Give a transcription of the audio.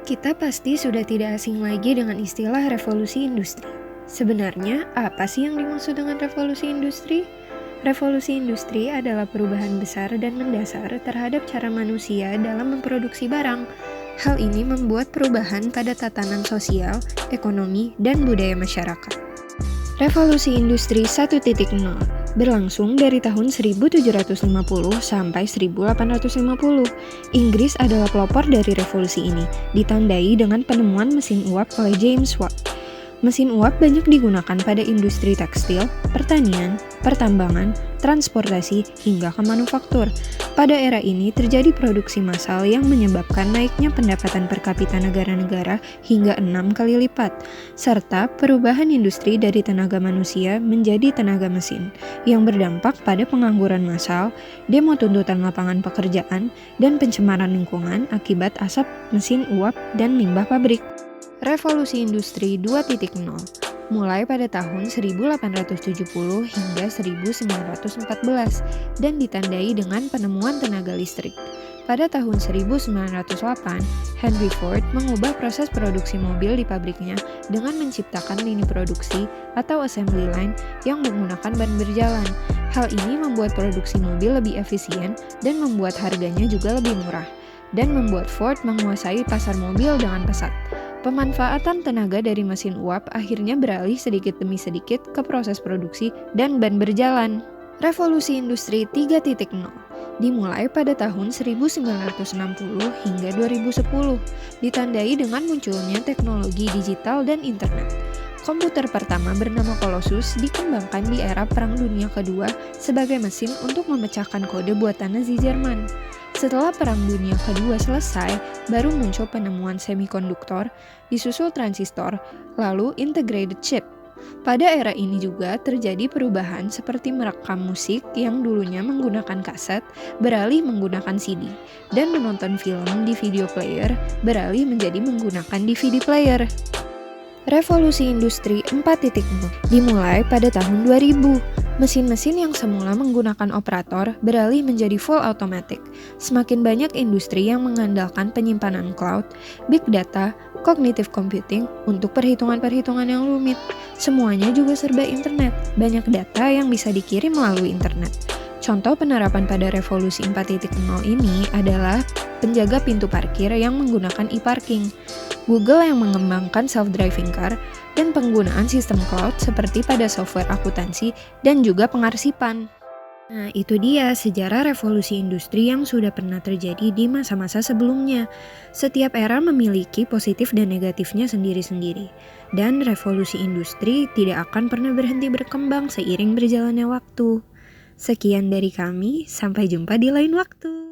Kita pasti sudah tidak asing lagi dengan istilah revolusi industri. Sebenarnya, apa sih yang dimaksud dengan revolusi industri? Revolusi industri adalah perubahan besar dan mendasar terhadap cara manusia dalam memproduksi barang. Hal ini membuat perubahan pada tatanan sosial, ekonomi, dan budaya masyarakat. Revolusi Industri 1.0 berlangsung dari tahun 1750 sampai 1850. Inggris adalah pelopor dari revolusi ini, ditandai dengan penemuan mesin uap oleh James Watt. Mesin uap banyak digunakan pada industri tekstil, pertanian, pertambangan, transportasi, hingga ke manufaktur. Pada era ini terjadi produksi massal yang menyebabkan naiknya pendapatan per kapita negara-negara hingga 6 kali lipat, serta perubahan industri dari tenaga manusia menjadi tenaga mesin, yang berdampak pada pengangguran massal, demo tuntutan lapangan pekerjaan, dan pencemaran lingkungan akibat asap mesin uap dan limbah pabrik. Revolusi Industri 2.0 mulai pada tahun 1870 hingga 1914 dan ditandai dengan penemuan tenaga listrik. Pada tahun 1908, Henry Ford mengubah proses produksi mobil di pabriknya dengan menciptakan lini produksi atau assembly line yang menggunakan ban berjalan. Hal ini membuat produksi mobil lebih efisien dan membuat harganya juga lebih murah, dan membuat Ford menguasai pasar mobil dengan pesat. Pemanfaatan tenaga dari mesin uap akhirnya beralih sedikit demi sedikit ke proses produksi dan ban berjalan. Revolusi Industri 3.0 dimulai pada tahun 1960 hingga 2010, ditandai dengan munculnya teknologi digital dan internet. Komputer pertama bernama Colossus dikembangkan di era Perang Dunia Kedua sebagai mesin untuk memecahkan kode buatan Nazi Jerman. Setelah Perang Dunia Kedua selesai, baru muncul penemuan semikonduktor, disusul transistor, lalu integrated chip. Pada era ini juga terjadi perubahan seperti merekam musik yang dulunya menggunakan kaset beralih menggunakan CD, dan menonton film di video player beralih menjadi menggunakan DVD player. Revolusi Industri 4.0 dimulai pada tahun 2000. Mesin-mesin yang semula menggunakan operator beralih menjadi full automatic. Semakin banyak industri yang mengandalkan penyimpanan cloud, big data, cognitive computing untuk perhitungan-perhitungan yang rumit. Semuanya juga serba internet. Banyak data yang bisa dikirim melalui internet. Contoh penerapan pada revolusi 4.0 ini adalah penjaga pintu parkir yang menggunakan e-parking, Google yang mengembangkan self-driving car, dan penggunaan sistem cloud seperti pada software akuntansi dan juga pengarsipan. Nah, itu dia sejarah revolusi industri yang sudah pernah terjadi di masa-masa sebelumnya. Setiap era memiliki positif dan negatifnya sendiri-sendiri. Dan revolusi industri tidak akan pernah berhenti berkembang seiring berjalannya waktu. Sekian dari kami, sampai jumpa di lain waktu.